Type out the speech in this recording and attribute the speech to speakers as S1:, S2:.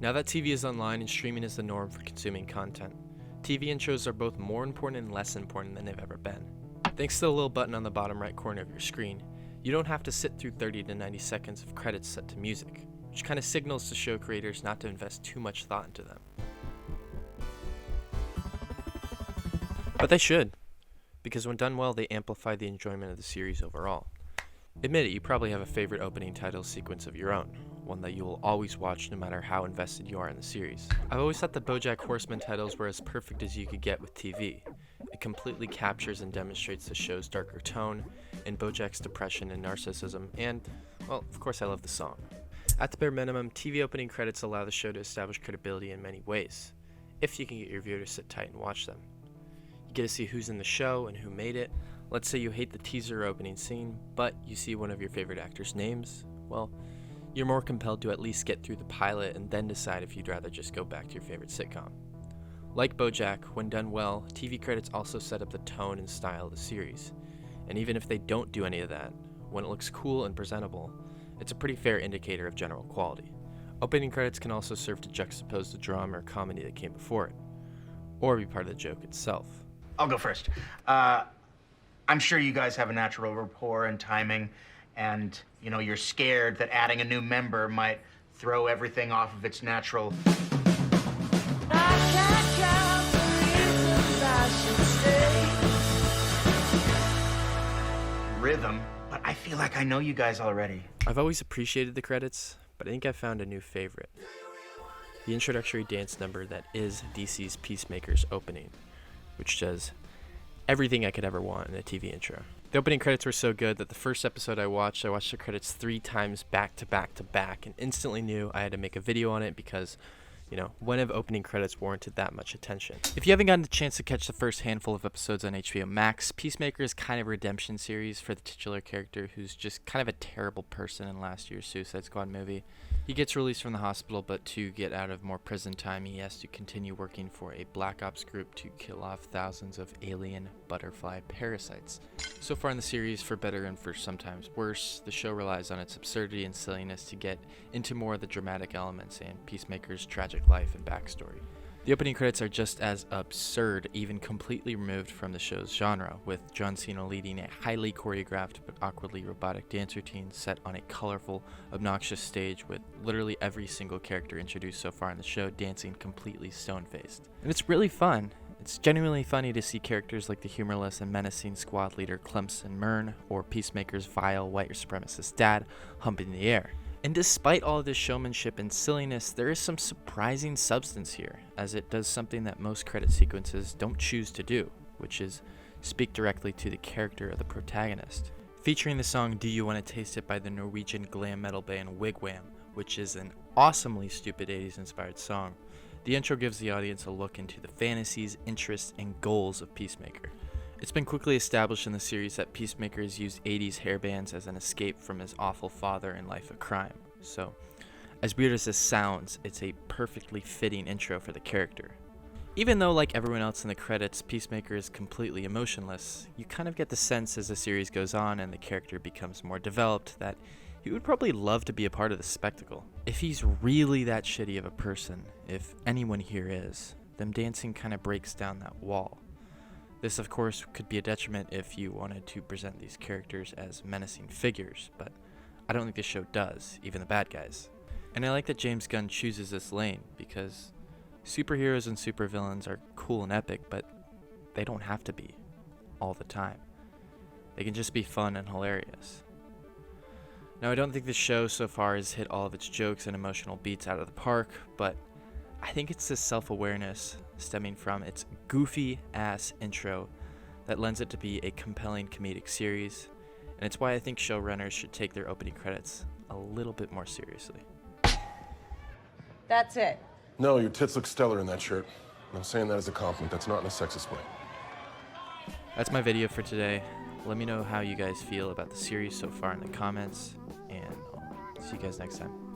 S1: Now that TV is online and streaming is the norm for consuming content, TV intros are both more important and less important than they've ever been. Thanks to the little button on the bottom right corner of your screen, you don't have to sit through 30 to 90 seconds of credits set to music, which kind of signals to show creators not to invest too much thought into them. But they should, because when done well, they amplify the enjoyment of the series overall. Admit it, you probably have a favorite opening title sequence of your own, one that you will always watch no matter how invested you are in the series. I've always thought the BoJack Horseman titles were as perfect as you could get with TV. It completely captures and demonstrates the show's darker tone, and BoJack's depression and narcissism, and, well, of course I love the song. At the bare minimum, TV opening credits allow the show to establish credibility in many ways, if you can get your viewer to sit tight and watch them. You get to see who's in the show and who made it. Let's say you hate the teaser opening scene, but you see one of your favorite actors' names. Well, you're more compelled to at least get through the pilot and then decide if you'd rather just go back to your favorite sitcom. Like BoJack, when done well, TV credits also set up the tone and style of the series. And even if they don't do any of that, when it looks cool and presentable, it's a pretty fair indicator of general quality. Opening credits can also serve to juxtapose the drama or comedy that came before it, or be part of the joke itself.
S2: I'll go first. I'm sure you guys have a natural rapport and timing, and, you're scared that adding a new member might throw everything off of its natural rhythm, but I feel like I know you guys already.
S1: I've always appreciated the credits, but I think I found a new favorite. The introductory dance number that is DCs Peacemaker's opening, which does everything I could ever want in a TV intro. The opening credits were so good that the first episode I watched the credits 3 times back to back to back and instantly knew I had to make a video on it because, when have opening credits warranted that much attention? If you haven't gotten the chance to catch the first handful of episodes on HBOMax, Peacemaker is kind of a redemption series for the titular character who's just kind of a terrible person in last year's Suicide Squad movie. He gets released from the hospital, but to get out of more prison time, he has to continue working for a black ops group to kill off thousands of alien butterfly parasites. So far in the series, for better and for sometimes worse, the show relies on its absurdity and silliness to get into more of the dramatic elements and Peacemaker's tragic life and backstory. The opening credits are just as absurd, even completely removed from the show's genre, with John Cena leading a highly choreographed but awkwardly robotic dance routine set on a colorful, obnoxious stage with literally every single character introduced so far in the show dancing completely stone-faced. And it's really fun. It's genuinely funny to see characters like the humorless and menacing squad leader Clemson Mern or Peacemaker's vile white supremacist dad hump in the air. And despite all of this showmanship and silliness, there is some surprising substance here, as it does something that most credit sequences don't choose to do, which is speak directly to the character of the protagonist. Featuring the song Do You Want to Taste It by the Norwegian glam metal band Wigwam, which is an awesomely stupid 80s inspired song, the intro gives the audience a look into the fantasies, interests, and goals of Peacemaker. It's been quickly established in the series that Peacemaker has used 80s hairbands as an escape from his awful father and life of crime. So, as weird as this sounds, it's a perfectly fitting intro for the character. Even though, like everyone else in the credits, Peacemaker is completely emotionless, you kind of get the sense as the series goes on and the character becomes more developed that he would probably love to be a part of the spectacle. If he's really that shitty of a person, if anyone here is, then dancing kind of breaks down that wall. This, of course, could be a detriment if you wanted to present these characters as menacing figures, but I don't think the show does, even the bad guys. And I like that James Gunn chooses this lane, because superheroes and supervillains are cool and epic, but they don't have to be, all the time. They can just be fun and hilarious. Now, I don't think the show so far has hit all of its jokes and emotional beats out of the park, but I think it's this self-awareness stemming from its goofy-ass intro that lends it to be a compelling comedic series, and it's why I think showrunners should take their opening credits a little bit more seriously.
S3: That's it.
S4: No, your tits look stellar in that shirt. I'm saying that as a compliment. That's not in a sexist way.
S1: That's my video for today. Let me know how you guys feel about the series so far in the comments, and I'll see you guys next time.